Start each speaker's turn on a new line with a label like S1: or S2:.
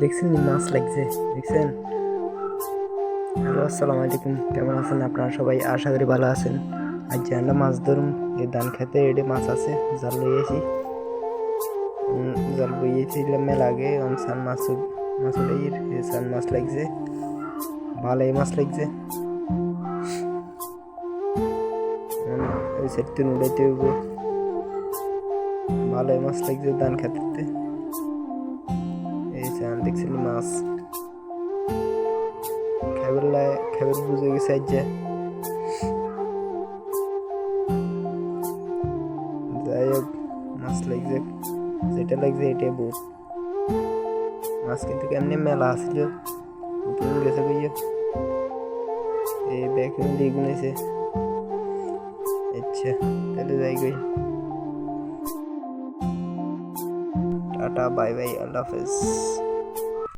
S1: দেখছেন নি মাছ লাগছে, দেখছেন? হ্যালো, আসসালামু আলাইকুম। কেমন আছেন আপনারা সবাই? আশা করি ভালো আছেন। আজ যে আমরা মাছ ধরুম, এই ধান খেতে এডে মাছ আছে, জাল লইয়েছি। জাল বইয়েছিলাম মেলা আগে, সান মাছ মাছ উড়াইয়ের সান মাছ লাগছে, ভালোই মাছ লাগছে। ওই সেট তিন উড়াইতে হইব, ভালোই মাছ লাগছে ধান খেতে। এই সান দেখছেন মাছ খাবার বুঝে গেছে আজ যে। যাই হোক, মাছ লাগছে, যেটা লাগছে এটাই বহুত। মাছ কিন্তু এমনি মেলা আসছিল, উপরে গেছে কইয়া এই ব্যাগ দিয়ে গুনেছে। আচ্ছা, তাহলে যাই গই। টাটা, বাই বাই, আল্লাহ হাফেজ।